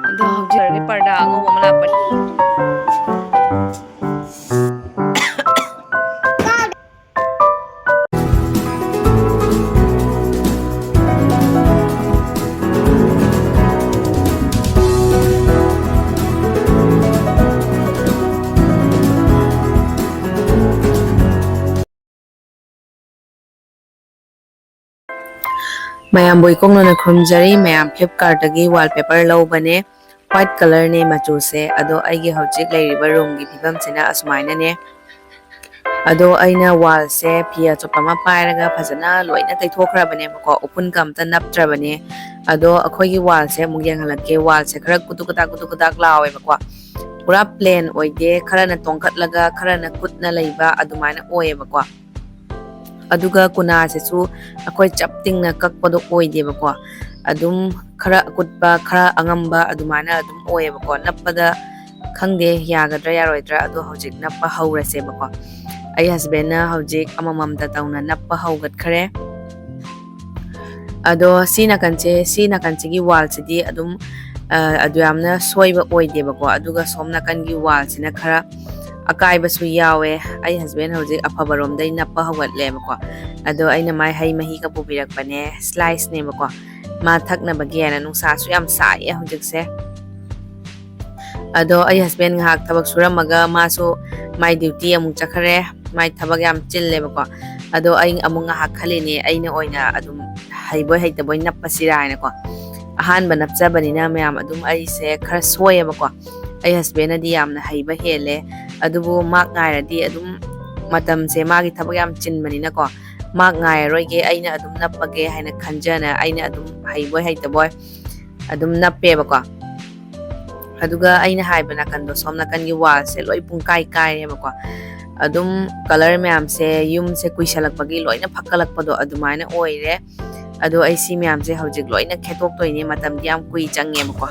ꯑꯗꯣ ꯍꯧꯖꯤꯛ ꯄꯔꯗꯥ ꯑꯉꯧꯕ ꯑꯃ ꯂꯥꯛꯄꯅꯤ ꯃꯌꯥꯝꯕꯨ ꯏꯀꯣꯡꯅꯅ ꯈꯨꯔꯨꯝꯖꯔꯤ ꯃꯌꯥꯝ ꯐ꯭ꯂꯤꯞꯀꯥꯔꯠꯇꯒꯤ ꯋꯥꯜꯄꯦꯄꯔ ꯂꯧꯕꯅꯦ ꯋꯥꯏꯠ ꯀꯂꯔꯅꯦ ꯃꯆꯨꯁꯦ ꯑꯗꯣ ꯑꯩꯒꯤ ꯍꯧꯖꯤꯛ ꯂꯩꯔꯤꯕ ꯔꯨꯝꯒꯤ ꯐꯤꯕꯝꯁꯤꯅ ꯑꯁꯨꯃꯥꯏꯅꯅꯦ ꯑꯗꯣ ꯑꯩꯅ ꯋꯥꯜꯁꯦ ꯐꯤ ꯑꯆꯣꯠꯄ ꯑꯃ ꯄꯥꯏꯔꯒ ꯐꯖꯅ ꯂꯣꯏꯅ ꯇꯩꯊꯣꯛꯈ꯭ꯔꯕꯅꯦꯕꯀꯣ ꯎꯐꯨꯟꯒ ꯑꯝꯇ ꯅꯞꯇ꯭ꯔꯕꯅꯦ ꯑꯗꯣ ꯑꯩꯈꯣꯏꯒꯤ ꯋꯥꯜꯁꯦ ꯑꯃꯨꯛ ꯌꯦꯡꯍꯜꯂꯛꯀꯦ ꯋꯥꯜꯁꯦ ꯈꯔ ꯀꯨꯗꯨꯛ ꯀꯨꯗꯥꯛ ꯂꯥꯎꯋꯦꯕꯀꯣ ꯄꯨꯔꯥ ꯄ꯭ꯂꯦꯟ ꯑꯣꯏꯗꯦ ꯈꯔꯅ ꯇꯣꯡꯈꯠꯂꯒ ꯈꯔꯅ ꯀꯨꯠꯅ ꯂꯩꯕ ꯑꯗꯨꯃꯥꯏꯅ ꯑꯣꯏꯌꯦꯕꯀꯣ ꯑꯗꯨꯒ ꯀꯨꯅꯥꯁꯤꯁꯨ ꯑꯩꯈꯣꯏ ꯆꯞ ꯇꯤꯡꯅ ꯀꯛꯄꯗꯣ ꯑꯣꯏꯗꯦꯕꯀꯣ ꯑꯗꯨꯝ ꯈꯔ ꯑꯀꯨꯠꯄ ꯈꯔ ꯑꯉꯝꯕ ꯑꯗꯨꯃꯥꯏꯅ ꯑꯗꯨꯝ ꯑꯣꯏꯌꯦꯕꯀꯣ ꯅꯞꯄꯗ ꯈꯪꯗꯦ ꯌꯥꯒꯗ꯭ꯔꯥ ꯌꯥꯔꯣꯏꯗ꯭ꯔꯥ ꯑꯗꯣ ꯍꯧꯖꯤꯛ ꯅꯞꯄ ꯍꯧꯔꯁꯦꯕꯀꯣ ꯑꯩ ꯍꯁꯕꯦꯟꯅ ꯍꯧꯖꯤꯛ ꯑꯃꯃꯝꯇ ꯇꯧꯅ ꯅꯞꯄ ꯍꯧꯒꯠꯈ꯭ꯔꯦ ꯑꯗꯣ ꯁꯤ ꯅꯥꯀꯟꯁꯤꯒꯤ ꯋꯥꯜꯁꯤꯗꯤ ꯑꯗꯨꯝ ꯑꯗꯨ ꯌꯥꯝꯅ ꯁꯣꯏꯕ ꯑꯣꯏꯗꯦꯕꯀꯣ ꯑꯗꯨꯒ ꯁꯣꯝ ꯅꯥꯀꯟꯒꯤ ꯋꯥꯜꯁꯤꯅ ꯈꯔ ꯑꯀꯥꯏꯕꯁꯨ ꯌꯥꯎꯋꯦ ꯑꯩ ꯍꯁꯕꯦꯟ ꯍꯧꯖꯤꯛ ꯑꯐꯕꯔꯣꯝꯗꯩ ꯅꯞꯄ ꯍꯧꯒꯠꯂꯦꯕꯀꯣ ꯑꯗꯣ ꯑꯩꯅ ꯃꯥꯏ ꯍꯩ ꯃꯍꯤꯒ ꯄꯨꯕꯤꯔꯛꯄꯅꯦ ꯁ꯭ꯂꯥꯏꯁꯅꯦꯕꯀꯣ ꯃꯥ ꯊꯛꯅꯕꯒꯤ ꯍꯥꯏꯅ ꯅꯨꯡꯁꯥꯁꯨ ꯌꯥꯝ ꯁꯥꯏꯌꯦ ꯍꯧꯖꯤꯛꯁꯦ ꯑꯗꯣ ꯑꯩ ꯍꯁꯕꯦꯟ ꯉꯥꯏꯍꯥꯛ ꯊꯕꯛ ꯁꯨꯔꯝꯃꯒ ꯃꯥꯁꯨ ꯃꯥꯏ ꯗ꯭ꯌꯨꯇꯤ ꯑꯃꯨꯛ ꯆꯠꯈ꯭ꯔꯦ ꯃꯥꯏ ꯊꯕꯛ ꯌꯥꯝ ꯆꯤꯜꯂꯦꯕꯀꯣ ꯑꯗꯣ ꯑꯩ ꯑꯃꯨꯛ ꯉꯥꯏꯍꯥꯛ ꯈꯜꯂꯤꯅꯦ ꯑꯩꯅ ꯑꯣꯏꯅ ꯑꯗꯨꯝ ꯍꯩꯕꯣꯏ ꯍꯩꯇꯕꯣꯏ ꯅꯞꯄꯁꯤꯔꯥ ꯍꯥꯏꯅꯀꯣ ꯑꯍꯥꯟꯕ ꯅꯞꯆꯕꯅꯤꯅ ꯃꯌꯥꯝ ꯑꯗꯨꯝ ꯑꯩꯁꯦ ꯈꯔ ꯁꯣꯏꯌꯦꯕꯀꯣ ꯑꯩ ꯍꯁꯕꯦꯟꯅꯗꯤ ꯌꯥꯝꯅ ꯍꯩꯕ ꯍꯦꯜꯂꯦ ꯑꯗꯨꯕꯨ ꯃꯥꯛ ꯉꯥꯏꯔꯗꯤ ꯑꯗꯨꯝ ꯃꯇꯝꯁꯦ ꯃꯥꯒꯤ ꯊꯕꯛ ꯌꯥꯝ ꯆꯤꯟꯕꯅꯤꯅꯀꯣ ꯃꯥꯛ ꯉꯥꯏꯔꯔꯣꯏꯒꯦ ꯑꯩꯅ ꯑꯗꯨꯝ ꯅꯞꯄꯒꯦ ꯍꯥꯏꯅ ꯈꯟꯖꯅ ꯑꯩꯅ ꯑꯗꯨꯝ ꯍꯩꯕꯣꯏ ꯍꯩꯇꯕꯣꯏ ꯑꯗꯨꯝ ꯅꯞꯄꯦꯕꯀꯣ ꯑꯗꯨꯒ ꯑꯩꯅ ꯍꯥꯏꯕ ꯅꯥꯀꯟꯗꯣ ꯁꯣꯝ ꯅꯥꯀꯟꯒꯤ ꯋꯥꯜꯁꯦ ꯂꯣꯏ ꯄꯨꯡꯀꯥꯏ ꯀꯥꯏꯔꯦꯕꯀꯣ ꯑꯗꯨꯝ ꯀꯂꯔ ꯃꯌꯥꯝꯁꯦ ꯌꯨꯝꯁꯦ ꯀꯨꯏꯁꯜꯂꯛꯄꯒꯤ ꯂꯣꯏꯅ ꯐꯛꯀꯠꯂꯛꯄꯗꯣ ꯑꯗꯨꯃꯥꯏꯅ ꯑꯣꯏꯔꯦ ꯑꯗꯣ ꯑꯩ ꯁꯤ ꯃꯌꯥꯝꯁꯦ ꯍꯧꯖꯤꯛ ꯂꯣꯏꯅ ꯈꯦꯠꯇꯣꯛꯇꯣꯏꯅꯦ ꯃꯇꯝꯗꯤ ꯌꯥꯝ ꯀꯨꯏ ꯆꯪꯉꯦꯕꯀꯣ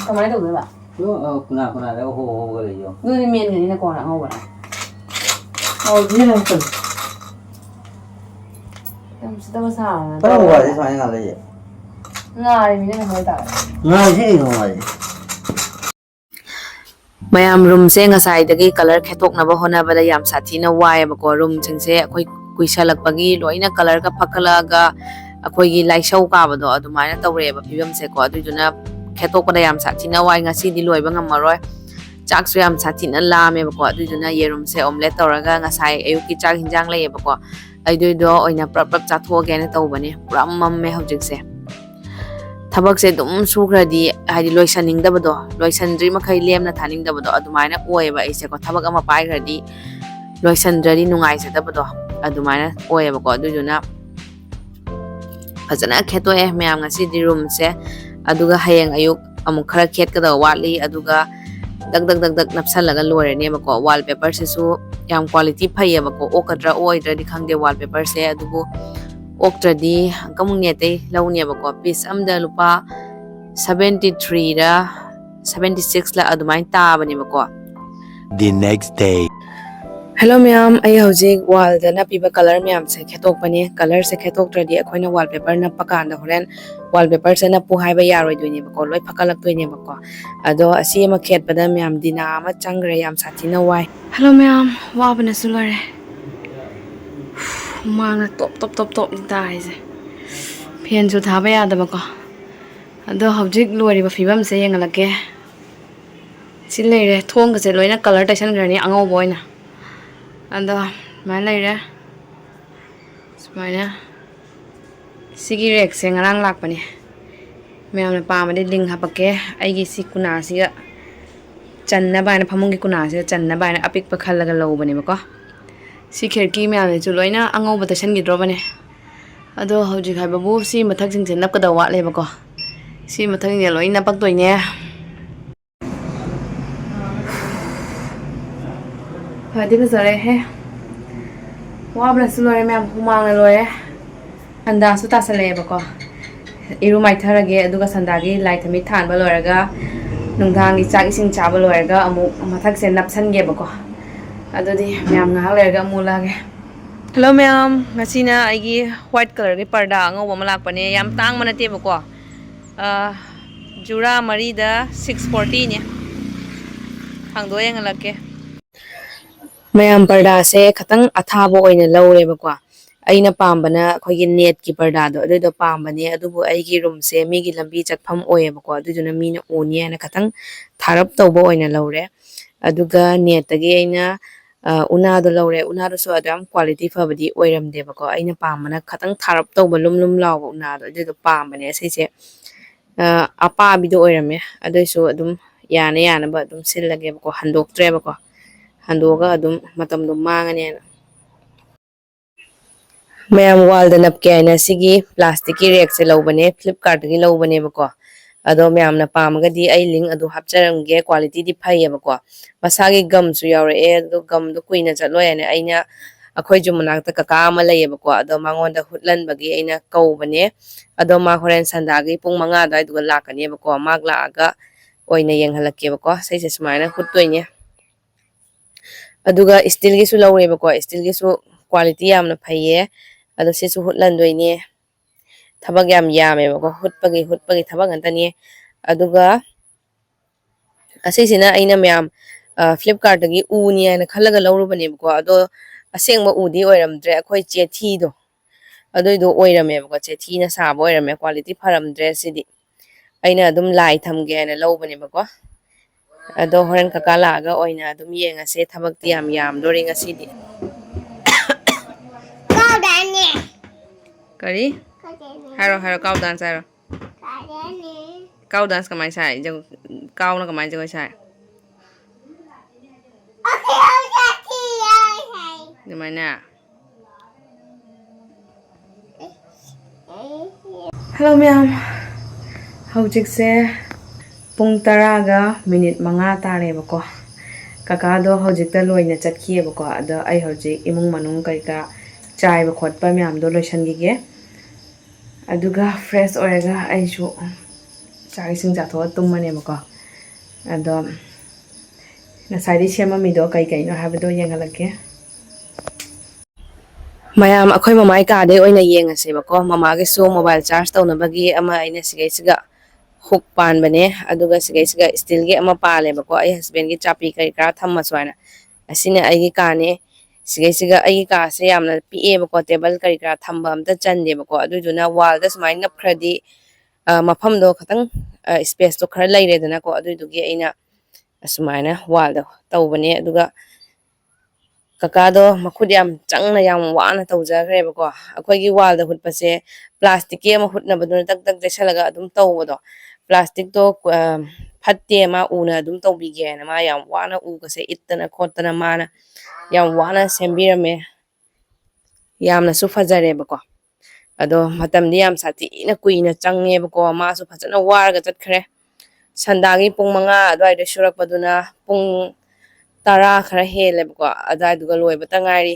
ꯀꯃꯥꯏꯅ ꯇꯧꯗꯣꯏꯕ ꯀꯅꯥꯗ ꯍꯣꯒ ꯂꯩꯌꯣ ꯅꯣꯏ ꯃꯦꯟꯒꯅꯤꯅ ꯀꯣꯟꯅ ꯑꯉꯧꯕꯅ ꯌꯥꯝ ꯁꯤꯠꯇꯕ ꯁꯥꯔꯅ ꯀꯔꯝꯕ ꯋꯥꯗꯤ ꯁꯨꯃꯥꯏꯅ ꯉꯥꯜꯂꯛꯏ ꯉꯥꯔꯤꯃꯤꯅ ꯀꯩꯅꯣ ꯍꯥꯏꯇꯥꯔꯦ ꯉꯥꯜꯂꯤꯁꯤ ꯀꯩꯅꯣ ꯉꯥꯜꯂꯤ ꯃꯌꯥꯝ ꯔꯨꯝꯁꯦ ꯉꯁꯥꯏꯗꯒꯤ ꯀꯂꯔ ꯈꯦꯠꯇꯣꯛꯅꯕ ꯍꯣꯠꯅꯕꯗ ꯌꯥꯝ ꯁꯥꯊꯤꯅ ꯋꯥꯏꯑꯦꯕꯀꯣ ꯔꯨꯝꯁꯤꯡꯁꯦ ꯑꯩꯈꯣই ꯀꯨꯏꯁꯜꯂꯛꯄꯒꯤ ꯂꯣꯏꯅ ꯀꯂꯔꯒ ꯐꯛꯀꯠꯂꯛꯑꯒ ꯑꯩꯈꯣꯏꯒꯤ ꯂꯥꯏꯁꯧ ꯀꯥꯕꯗꯣ ꯑꯗꯨꯃꯥꯏꯅ ꯇꯧꯔꯛꯑꯦꯕ ꯐꯤꯕꯝꯁꯦꯀꯣ ꯑꯗꯨꯏꯗꯨꯅ ꯈꯦꯠꯇꯣꯛꯄꯗ ꯌꯥꯝ ꯁꯥꯊꯤꯅ ꯋꯥꯏ ꯉꯁꯤꯗꯤ ꯂꯣꯏꯕ ꯉꯝꯃꯔꯣꯏ ꯆꯥꯛꯁꯨ ꯌꯥꯝ ꯁꯥꯊꯤꯅ ꯂꯥꯝꯃꯦꯕꯀꯣ ꯑꯗꯨꯏꯗꯨꯅ ꯌꯦꯔꯨꯝꯁꯦ ꯑꯣꯝꯂꯦꯠ ꯇꯧꯔꯒ ꯉꯁꯥꯏ ꯑꯌꯨꯛꯀꯤ ꯆꯥꯛ ꯍꯤꯟꯖꯥꯡ ꯂꯩꯌꯦꯕꯀꯣ ꯑꯩꯗꯨꯏꯗꯣ ꯑꯣꯏꯅ ꯄꯨꯂꯞ ꯆꯥꯊꯣꯛꯑꯒꯦꯅ ꯇꯧꯕꯅꯦ ꯄꯨꯔꯥ ꯃꯝꯃꯦ ꯍꯧꯖꯤꯛꯁꯦ ꯊꯕꯛꯁꯦ ꯑꯗꯨꯝ ꯁꯨꯈ꯭ꯔꯗꯤ ꯍꯥꯏꯗꯤ ꯂꯣꯏꯁꯟꯅꯤꯡꯗꯕꯗꯣ ꯂꯣꯏꯁꯟꯗ꯭ꯔꯤ ꯃꯈꯩ ꯂꯦꯝꯅ ꯊꯥꯅꯤꯡꯗꯕꯗꯣ ꯑꯗꯨꯃꯥꯏꯅ ꯑꯣꯏꯌꯦꯕ ꯑꯩꯁꯦꯀꯣ ꯊꯕꯛ ꯑꯃ ꯄꯥꯏꯈ꯭ꯔꯗꯤ ꯂꯣꯏꯁꯟꯗ꯭ꯔꯗꯤ ꯅꯨꯡꯉꯥꯏꯖꯗꯕꯗꯣ ꯑꯗꯨꯃꯥꯏꯅ ꯑꯣꯏꯌꯦꯕꯀꯣ ꯑꯗꯨꯏꯗꯨꯅ ꯐꯖꯅ ꯈꯦꯠꯇꯣꯛꯑꯦ ꯃꯌꯥꯝ ꯉꯁꯤꯗꯤ ꯔꯨꯝꯁꯦ ꯑꯗꯨꯒ ꯍꯌꯦꯡ ꯑꯌꯨꯛ ꯑꯃꯨꯛ ꯈꯔ ꯈꯦꯠꯀꯗꯕ ꯋꯥꯠꯂꯤ ꯑꯗꯨꯒ ꯗꯛ ꯅꯞꯁꯜꯂꯒ ꯂꯣꯏꯔꯅꯦꯕꯀꯣ ꯋꯥꯜ ꯄꯦꯄꯔꯁꯤꯁꯨ ꯌꯥꯝ ꯀ꯭ꯋꯥꯂꯤꯇꯤ ꯐꯩꯌꯦꯕꯀꯣ ꯑꯣꯛꯀꯗ꯭ꯔꯥ ꯑꯣꯏꯗ꯭ꯔꯗꯤ ꯈꯪꯗꯦ ꯋꯥꯜ ꯄꯦꯄꯔꯁꯦ ꯑꯗꯨꯕꯨ ꯑꯣꯛꯇ꯭ꯔꯗꯤ ꯑꯃꯨꯛ ꯅꯦꯠꯇꯩ ꯂꯧꯅꯦꯕꯀꯣ ꯄꯤꯁ ꯑꯝꯗ ꯂꯨꯄꯥ 73ꯔ 76ꯂ ꯑꯗꯨꯃꯥꯏꯅ ꯇꯥꯕꯅꯦꯕꯀꯣ The next day. ꯍꯦꯜꯂꯣ ꯃꯌꯥꯝ ꯑꯩ ꯍꯧꯖꯤꯛ ꯋꯥꯜꯗ ꯅꯞꯄꯤꯕ ꯀꯂꯔ ꯃꯌꯥꯝꯁꯦ ꯈꯦꯠꯇꯣꯛꯄꯅꯦ ꯀꯂꯔꯁꯦ ꯈꯦꯠꯇꯣꯛꯇ꯭ꯔꯗꯤ ꯑꯩꯈꯣꯏꯅ ꯋꯥꯜ ꯄꯦꯄꯔ ꯅꯞꯄ ꯀꯥꯟꯗ ꯍꯣꯔꯦꯟ ꯋꯥꯜ ꯄꯦꯄꯔꯁꯦ ꯅꯞꯄꯨ ꯍꯥꯏꯕ ꯌꯥꯔꯣꯏꯗꯣꯏꯅꯦꯕꯀꯣ ꯂꯣꯏ ꯐꯛꯀꯠꯂꯛꯇꯣꯏꯅꯦꯕꯀꯣ ꯑꯗꯣ ꯑꯁꯤ ꯑꯃ ꯈꯦꯠꯄꯗ ꯃꯌꯥꯝ ꯗꯤꯅꯥ ꯑꯃ ꯆꯪꯈ꯭ꯔꯦ ꯌꯥꯝ ꯁꯥꯊꯤꯅ ꯋꯥꯏ ꯍꯦꯜꯂꯣ ꯃꯌꯥꯝ ꯋꯥꯕꯅꯁꯨ ꯂꯣꯏꯔꯦ ꯍꯨꯃꯥꯡꯅ ꯇꯣꯞ ꯇꯥꯔꯤꯁꯦ ꯐꯦꯟꯁꯨ ꯊꯥꯕ ꯌꯥꯗꯕꯀꯣ ꯑꯗꯣ ꯍꯧꯖꯤꯛ ꯂꯣꯏꯔꯤꯕ ꯐꯤꯕꯝꯁꯦ ꯌꯦꯡꯍꯜꯂꯛꯀꯦ ꯁꯤ ꯂꯩꯔꯦ ꯊꯣꯡꯒꯁꯦ ꯂꯣꯏꯅ ꯀꯂꯔ ꯇꯩꯁꯟꯈ꯭ꯔꯅꯤ ꯑꯉꯧꯕ ꯑꯣꯏꯅ ꯑꯗꯣ ꯁꯨꯃꯥꯏꯅ ꯂꯩꯔꯦ ꯁꯨꯃꯥꯏꯅ ꯁꯤꯒꯤ ꯔꯦꯛꯁꯦ ꯉꯔꯥꯡ ꯂꯥꯛꯄꯅꯦ ꯃꯌꯥꯝꯅ ꯄꯥꯝꯃꯗꯤ ꯂꯤꯡ ꯍꯥꯞꯄꯛꯀꯦ ꯑꯩꯒꯤ ꯁꯤ ꯀꯨꯅꯥꯁꯤꯒ ꯆꯟꯅꯕ ꯍꯥꯏꯅ ꯐꯃꯨꯡꯒꯤ ꯀꯨꯅꯥꯁꯤꯒ ꯆꯟꯅꯕ ꯍꯥꯏꯅ ꯑꯄꯤꯛꯄ ꯈꯜꯂꯒ ꯂꯧꯕꯅꯦꯕꯀꯣ ꯁꯤ ꯈꯤꯔꯀꯤ ꯃꯌꯥꯝꯁꯤꯁꯨ ꯂꯣꯏꯅ ꯑꯉꯧꯕ ꯇꯩꯁꯟꯈꯤꯗ꯭ꯔꯣꯕꯅꯦ ꯑꯗꯣ ꯍꯧꯖꯤꯛ ꯍꯥꯏꯕꯕꯨ ꯁꯤ ꯃꯊꯛꯁꯤꯡꯁꯦ ꯅꯞꯀꯗꯕ ꯋꯥꯠꯂꯦꯕꯀꯣ ꯁꯤ ꯃꯊꯛꯁꯤꯡꯁꯦ ꯂꯣꯏ ꯅꯞꯄꯛꯇꯣꯏꯅꯦ ꯐꯗꯤ ꯐꯖꯔꯦꯍꯦ ꯋꯥꯕꯅꯁꯨ ꯂꯣꯏꯔꯦ ꯃꯌꯥꯝ ꯍꯨꯃꯥꯡꯅ ꯂꯣꯏꯔꯦ ꯁꯟꯗꯥꯁꯨ ꯇꯥꯁꯜꯂꯛꯑꯦꯕꯀꯣ 이루 마이ꯊꯔꯒꯦ ꯑꯗꯨꯒ ꯁꯟꯗꯥꯒꯤ ꯂꯥꯏ ꯊꯝꯃꯤ ꯊꯥꯟꯕ ꯂꯣꯏꯔꯒ ꯅꯨꯡꯗꯥꯡꯒꯤ ꯆꯥꯛ ꯏꯁꯤꯡ ꯆꯥꯕ ꯂꯣꯏꯔꯒ ꯑꯃꯨꯛ ꯃꯊꯛꯁꯦ ꯅꯞꯁꯟꯒꯦꯕꯀꯣ ꯑꯗꯨꯗꯤ ꯃꯌꯥꯝ ꯉꯥꯏꯍꯥꯛ ꯂꯩꯔꯒ ꯑꯃꯨꯛ ꯂꯥꯛꯑꯒꯦ ꯍꯜꯂꯣ ꯃꯌꯥꯝ ꯉꯁꯤꯅ ꯑꯩꯒꯤ ꯋꯥꯏꯠ ꯀꯂꯔꯒꯤ ꯄꯔꯗꯥ ꯑꯉꯧꯕ ꯑꯃ ꯂꯥꯛꯄꯅꯦ ꯌꯥꯝ ꯇꯥꯡꯕ ꯅꯠꯇꯦꯕꯀꯣ ꯖꯨꯔꯥ ꯃꯔꯤꯗ 640ꯅꯦ ꯍꯥꯡꯗꯣꯛꯑ ꯌꯦꯡꯍꯜꯂꯛꯀꯦ ꯃꯌꯥꯝ ꯄꯔꯗꯥꯁꯦ ꯈꯤꯇꯪ ꯑꯊꯥꯕ ꯑꯣꯏꯅ ꯂꯧꯔꯦꯕꯀꯣ ꯑꯩꯅ ꯄꯥꯝꯕꯅ ꯑꯩꯈꯣꯏꯒꯤ ꯅꯦꯠꯀꯤ ꯄꯔꯗꯥꯗꯣ ꯑꯗꯨꯏꯗꯣ ꯄꯥꯝꯕꯅꯦ ꯑꯗꯨꯕꯨ ꯑꯩꯒꯤ ꯔꯨꯝꯁꯦ ꯃꯤꯒꯤ ꯂꯝꯕꯤ ꯆꯠꯐꯝ ꯑꯣꯏꯌꯦꯕꯀꯣ ꯑꯗꯨꯏꯗꯨꯅ ꯃꯤꯅ ꯎꯅꯤ ꯍꯥꯏꯅ ꯈꯤꯇꯪ ꯊꯥꯔꯞ ꯇꯧꯕ ꯑꯣꯏꯅ ꯂꯧꯔꯦ ꯑꯗꯨꯒ ꯅꯦꯠꯇꯒꯤ ꯑꯩꯅ ꯎꯅꯥꯗꯣ ꯂꯧꯔꯦ ꯎꯅꯥꯗꯨꯁꯨ ꯑꯗꯨ ꯌꯥꯝ ꯀ꯭ꯋꯥꯂꯤꯇꯤ ꯐꯕꯗꯤ ꯑꯣꯏꯔꯝꯗꯦꯕꯀꯣ ꯑꯩꯅ ꯄꯥꯝꯕꯅ ꯈꯤꯇꯪ ꯊꯥꯔꯞ ꯇꯧꯕ ꯂꯨꯝ ꯂꯨꯝ ꯂꯥꯎꯕ ꯎꯅꯥꯗꯣ ꯑꯗꯨꯏꯗꯣ ꯄꯥꯝꯕꯅꯦ ꯑꯁꯤꯁꯦ ꯑꯄꯥꯕꯤꯗꯣ ꯑꯣꯏꯔꯝꯃꯦ ꯑꯗꯨꯏꯁꯨ ꯑꯗꯨꯝ ꯌꯥꯅ ꯌꯥꯅꯕ ꯑꯗꯨꯝ ꯁꯤꯜꯂꯒꯦꯕꯀꯣ ꯍꯟꯗꯣꯛꯇ꯭ꯔꯦꯕꯀꯣ ꯍꯟꯗꯣꯛꯑꯒ ꯑꯗꯨꯝ ꯃꯇꯝꯗꯣ ꯃꯥꯡꯉꯅꯦꯅ ꯃꯌꯥꯝ ꯋꯥꯜꯗ ꯅꯞꯀꯦ ꯍꯥꯏꯅ ꯁꯤꯒꯤ ꯄ꯭ꯂꯥꯁꯇꯤꯛꯀꯤ ꯔꯦꯛꯁꯦ ꯂꯧꯕꯅꯦ ꯐ꯭ꯂꯤꯞꯀꯥꯔꯠꯇꯒꯤ ꯂꯧꯕꯅꯦꯕꯀꯣ ꯑꯗꯣ ꯃꯌꯥꯝꯅ ꯄꯥꯝꯃꯒꯗꯤ ꯑꯩ ꯂꯤꯡ ꯑꯗꯨ ꯍꯥꯞꯆꯔꯝꯒꯦ ꯀ꯭ꯋꯥꯂꯤꯇꯤꯗꯤ ꯐꯩꯌꯦꯕꯀꯣ ꯃꯁꯥꯒꯤ ꯒꯝꯁꯨ ꯌꯥꯎꯔꯛꯑꯦ ꯑꯗꯣ ꯒꯝꯗꯣ ꯀꯨꯏꯅ ꯆꯠꯂꯣꯏ ꯍꯥꯏꯅ ꯑꯩꯅ ꯑꯩꯈꯣꯏ ꯌꯨꯝ ꯃꯅꯥꯛꯇ ꯀꯀꯥ ꯑꯃ ꯂꯩꯌꯦꯕꯀꯣ ꯑꯗꯣ ꯃꯉꯣꯟꯗ ꯍꯨꯠꯍꯟꯕꯒꯤ ꯑꯩꯅ ꯀꯧꯕꯅꯦ ꯑꯗꯣ ꯃꯥ ꯍꯣꯔꯦꯟ ꯁꯟꯗꯥꯒꯤ ꯄꯨꯡ 5 ꯑꯗꯨꯋꯥꯏꯗꯨꯒ ꯂꯥꯛꯀꯅꯦꯕꯀꯣ ꯃꯥ ꯂꯥꯛꯑꯒ ꯑꯣꯏꯅ ꯌꯦꯡꯍꯜꯂꯛꯀꯦꯕꯀꯣ ꯁꯤꯁꯦ ꯁꯨꯃꯥꯏꯅ ꯍꯨꯠꯇꯣꯏꯅꯦ ꯑꯗꯨꯒ ꯏꯁꯇꯤꯜꯒꯤꯁꯨ ꯂꯧꯔꯦꯕꯀꯣ ꯏꯁꯇꯤꯜꯒꯤꯁꯨ ꯀ꯭ꯋꯥꯂꯤꯇꯤ ꯌꯥꯝꯅ ꯐꯩꯌꯦ ꯑꯗꯣ ꯁꯤꯁꯨ ꯍꯨꯠꯍꯟꯗꯣꯏꯅꯦ ꯊꯕꯛ ꯌꯥꯝ ꯌꯥꯝꯃꯦꯕꯀꯣ ꯍꯨꯠꯄꯒꯤ ꯊꯕꯛ ꯉꯥꯛꯇꯅꯤ ꯑꯗꯨꯒ ꯑꯁꯤꯁꯤꯅ ꯑꯩꯅ ꯃꯌꯥꯝ ꯐ꯭ꯂꯤꯞꯀꯥꯔꯠꯇꯒꯤ ꯎꯅꯤ ꯍꯥꯏꯅ ꯈꯜꯂꯒ ꯂꯧꯔꯨꯕꯅꯦꯕꯀꯣ ꯑꯗꯣ ꯑꯁꯦꯡꯕ ꯎꯗꯤ ꯑꯣꯏꯔꯝꯗ꯭ꯔꯦ ꯑꯩꯈꯣꯏ ꯆꯦꯊꯤꯗꯣ ꯑꯗꯨꯏꯗꯣ ꯑꯣꯏꯔꯝꯃꯦꯕꯀꯣ ꯆꯦꯊꯤꯅ ꯁꯥꯕ ꯑꯣꯏꯔꯝꯃꯦ ꯀ꯭ꯋꯥꯂꯤꯇꯤ ꯐꯔꯝꯗ꯭ꯔꯦ ꯁꯤꯗꯤ ꯑꯩꯅ ꯑꯗꯨꯝ ꯂꯥꯏ ꯊꯝꯒꯦ ꯍꯥꯏꯅ ꯂꯧꯕꯅꯦꯕꯀꯣ ꯑꯗꯣ ꯍꯣꯔꯦꯟ ꯀꯀꯥ ꯂꯥꯛꯑꯒ ꯑꯣꯏꯅ ꯑꯗꯨꯝ ꯌꯦꯡꯉꯁꯦ ꯊꯕꯛꯇꯤ ꯌꯥꯝ ꯌꯥꯝꯗꯣꯔꯤ ꯉꯁꯤꯗꯤ ꯀꯔꯤ ꯍꯥꯏꯔꯣ ꯍꯥꯏꯔꯣ ꯀꯥꯎ ꯗꯥꯟꯁ ꯍꯥꯏꯔꯣ ꯀꯥꯎ ꯗꯥꯟꯁ ꯀꯃꯥꯏꯅ ꯁꯥꯏ ꯀꯥꯎꯅ ꯀꯃꯥꯏꯅ ꯖꯒꯣꯏ ꯁꯥꯏ ꯑꯗꯨꯃꯥꯏꯅ ꯍꯜꯂꯣ ꯃꯌꯥꯝ ꯍꯧꯖꯤꯛꯁꯦ ꯄꯨꯡ 10:05 ꯇꯥꯔꯦꯕꯀꯣ ꯀꯀꯥꯗꯣ ꯍꯧꯖꯤꯛꯇ ꯂꯣꯏꯅ ꯆꯠꯈꯤꯑꯕꯀꯣ ꯑꯗꯣ ꯑꯩ ꯍꯧꯖꯤꯛ ꯏꯃꯨꯡ ꯃꯅꯨꯡ ꯀꯩꯀꯥ ꯆꯥꯏꯕ ꯈꯣꯠꯄ ꯃꯌꯥꯝꯗꯣ ꯂꯣꯏꯁꯤꯟꯈꯤꯒꯦ ꯑꯗꯨꯒ ꯐ꯭ꯔꯦꯁ ꯑꯣꯏꯔꯒ ꯑꯩꯁꯨ ꯆꯥꯛ ꯏꯁꯤꯡ ꯆꯥꯊꯣꯛꯑ ꯇꯨꯝꯃꯅꯦꯕꯀꯣ ꯑꯗꯣ ꯉꯁꯥꯏꯗꯩ ꯁꯦꯝꯃꯝꯃꯤꯗꯣ ꯀꯩꯀꯩꯅꯣ ꯍꯥꯏꯕꯗꯣ ꯌꯦꯡꯍꯜꯂꯛꯀꯦ ꯃꯌꯥꯝ ꯑꯩꯈꯣꯏ ꯃꯃꯥꯏ ꯀꯥꯗꯩ ꯑꯣꯏꯅ ꯌꯦꯡꯉꯁꯦꯕꯀꯣ ꯃꯃꯥꯒꯤꯁꯨ ꯃꯣꯕꯥꯏꯜ ꯆꯥꯔꯖ ꯇꯧꯅꯕꯒꯤ ꯑꯃ ꯑꯩꯅ ꯁꯤꯒꯩꯁꯤꯒ ꯍꯨꯛ ꯄꯥꯟꯕꯅꯦ ꯑꯗꯨꯒ ꯁꯤꯒꯩꯁꯤꯒ ꯏꯁꯇꯤꯜꯒꯤ ꯑꯃ ꯄꯥꯜꯂꯦꯕꯀꯣ ꯑꯩ ꯍꯁꯕꯦꯟꯒꯤ ꯆꯥꯄꯤ ꯀꯔꯤ ꯀꯔꯥ ꯊꯝꯃꯁꯨ ꯍꯥꯏꯅ ꯑꯁꯤꯅ ꯑꯩꯒꯤ ꯀꯥꯅꯦ ꯁꯤꯒꯩꯁꯤꯒ ꯑꯩꯒꯤ ꯀꯥꯁꯦ ꯌꯥꯝꯅ ꯄꯤꯛꯑꯦꯕꯀꯣ ꯇꯦꯕꯜ ꯀꯔꯤ ꯀꯔꯥ ꯊꯝꯕ ꯑꯝꯇ ꯆꯟꯗꯦꯕꯀꯣ ꯑꯗꯨꯏꯗꯨꯅ ꯋꯥꯜꯗ ꯁꯨꯃꯥꯏꯅ ꯅꯞꯈ꯭ꯔꯗꯤ ꯃꯐꯝꯗꯣ ꯈꯤꯇꯪ ꯏꯁꯄꯦꯁꯇꯣ ꯈꯔ ꯂꯩꯔꯦꯗꯅꯀꯣ ꯑꯗꯨꯏꯗꯨꯒꯤ ꯑꯩꯅ ꯑꯁꯨꯃꯥꯏꯅ ꯋꯥꯜꯗ ꯇꯧꯕꯅꯦ ꯑꯗꯨꯒ ꯀꯀꯥꯗꯣ ꯃꯈꯨꯠ ꯌꯥꯝ ꯆꯪꯅ ꯌꯥꯝ ꯋꯥꯅ ꯇꯧꯖꯈ꯭ꯔꯦꯕꯀꯣ ꯑꯩꯈꯣꯏꯒꯤ ꯋꯥꯜꯗ ꯍꯨꯠꯄꯁꯦ ꯄ꯭ꯂꯥꯁꯇꯤꯛꯀꯤ ꯑꯃ ꯍꯨꯠꯅꯕꯗꯨꯅ ꯇꯛ ꯇꯛ ꯆꯦꯠꯁꯜꯂꯒ ꯑꯗꯨꯝ ꯇꯧꯕꯗꯣ ꯄ꯭ꯂꯥꯁꯇꯤꯛꯇꯣ ꯐꯠꯇꯦ ꯃꯥ ꯎꯅ ꯑꯗꯨꯝ ꯇꯧꯕꯤꯒꯦ ꯍꯥꯏꯅ ꯃꯥ ꯌꯥꯝ ꯋꯥꯅ ꯎꯒꯁꯦ ꯏꯠꯇꯅ ꯈꯣꯠꯇꯅ ꯃꯥꯅ ꯌꯥꯝ ꯋꯥꯅ ꯁꯦꯝꯕꯤꯔꯝꯃꯦ ꯌꯥꯝꯅꯁꯨ ꯐꯖꯔꯦꯕꯀꯣ ꯑꯗꯣ ꯃꯇꯝꯗꯤ ꯌꯥꯝ ꯁꯥꯊꯤꯅ ꯀꯨꯏꯅ ꯆꯪꯉꯦꯕꯀꯣ ꯃꯥꯁꯨ ꯐꯖꯅ ꯋꯥꯔꯒ ꯆꯠꯈ꯭ꯔꯦ ꯁꯟꯗꯥꯒꯤ ꯄꯨꯡ 5 ꯑꯗꯨꯋꯥꯏꯗ ꯁꯨꯔꯛꯄꯗꯨꯅ ꯄꯨꯡ 10 ꯈꯔ ꯍꯦꯜꯂꯦꯕꯀꯣ ꯑꯗꯨꯋꯥꯏꯗꯨꯒ ꯂꯣꯏꯕꯇ ꯉꯥꯏꯔꯤ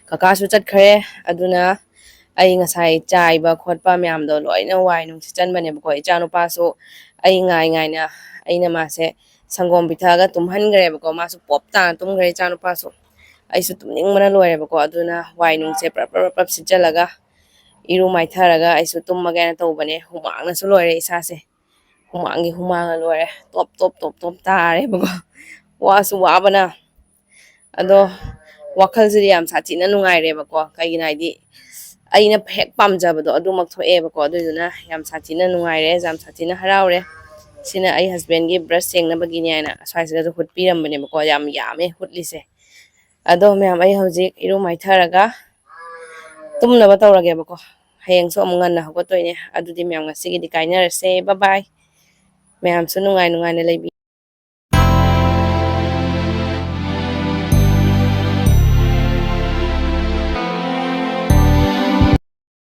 ꯀꯀꯥꯁꯨ ꯆꯠꯈ꯭ꯔꯦ ꯑꯗꯨꯅ ꯑꯩ ꯉꯁꯥꯏ ꯆꯥꯏꯕ ꯈꯣꯠꯄ ꯃꯌꯥꯝꯗꯣ ꯂꯣꯏꯅ ꯋꯥꯏ ꯅꯨꯡꯁꯤꯠꯆꯟꯕꯅꯦꯕꯀꯣ ꯏꯆꯥꯅꯨꯄꯥꯁꯨ ꯑꯩ ꯉꯥꯏꯅ ꯑꯩꯅ ꯃꯥꯁꯦ ꯁꯪꯒꯣꯝ ꯄꯤꯊꯛꯑꯒ ꯇꯨꯝꯍꯟꯈ꯭ꯔꯦꯕꯀꯣ ꯃꯥꯁꯨ ꯄꯣꯞ ꯇꯥꯅ ꯇꯨꯝꯈ꯭ꯔꯦ ꯏꯆꯥꯅꯨꯄꯥꯁꯨ ꯑꯩꯁꯨ ꯇꯨꯝꯅꯤꯡꯕꯅ ꯂꯣꯏꯔꯦꯕꯀꯣ ꯑꯗꯨꯅ ꯋꯥꯏ ꯅꯨꯡꯁꯦ ꯄ꯭ꯔꯞ ꯁꯤꯠꯆꯜꯂꯒ ꯏꯔꯨ ꯃꯥꯏꯊꯔꯒ ꯑꯩꯁꯨ ꯇꯨꯝꯃꯒꯦꯅ ꯇꯧꯕꯅꯦ ꯍꯨꯃꯥꯡꯅꯁꯨ ꯂꯣꯏꯔꯦ ꯏꯁꯥꯁꯦ ꯍꯨꯃꯥꯡꯅ ꯂꯣꯏꯔꯦ ꯇꯣꯞ ꯇꯥꯔꯦꯕꯀꯣ ꯋꯥꯁꯨ ꯋꯥꯕꯅ ꯑꯗꯣ ꯋꯥꯈꯜꯁꯤꯗꯤ ꯌꯥꯝ ꯁꯥꯊꯤꯅ ꯅꯨꯡꯉꯥꯏꯔꯦꯕꯀꯣ ꯀꯩꯒꯤꯅꯣ ꯍꯥꯏꯗꯤ ꯑꯩꯅ ꯍꯦꯛ ꯄꯥꯝꯖꯕꯗꯣ ꯑꯗꯨꯃꯛ ꯊꯣꯛꯑꯦꯕꯀꯣ ꯑꯗꯨꯏꯗꯨꯅ ꯌꯥꯝ ꯁꯥꯊꯤꯅ ꯅꯨꯡꯉꯥꯏꯔꯦ ꯌꯥꯝ ꯁꯥꯊꯤꯅ ꯍꯔꯥꯎꯔꯦ ꯁꯤꯅ ꯑꯩ ꯍꯁꯕꯦꯟꯒꯤ ꯕ꯭ꯔꯁ ꯁꯦꯡꯅꯕꯒꯤꯅꯦ ꯍꯥꯏꯅ ꯑꯁ꯭ꯋꯥꯏꯁꯤꯗꯁꯨ ꯍꯨꯠꯄꯤꯔꯝꯕꯅꯦꯕꯀꯣ ꯌꯥꯝ ꯌꯥꯝꯃꯦ ꯍꯨꯠꯂꯤꯁꯦ ꯑꯗꯣ ꯃꯌꯥꯝ ꯑꯩ ꯍꯧꯖꯤꯛ ꯏꯔꯨ ꯃꯥꯏꯊꯔꯒ ꯇꯨꯝꯅꯕ ꯇꯧꯔꯒꯦꯕꯀꯣ ꯍꯌꯦꯡꯁꯨ ꯑꯃꯨꯛ ꯉꯟꯅ ꯍꯧꯒꯠꯇꯣꯏꯅꯦ ꯑꯗꯨꯗꯤ ꯃꯌꯥꯝ ꯉꯁꯤꯒꯤꯗꯤ ꯀꯥꯏꯅꯔꯁꯦ ꯕꯥꯏ ꯃꯌꯥꯝꯁꯨ ꯅꯨꯡꯉꯥꯏꯅ ꯂꯩꯕꯤ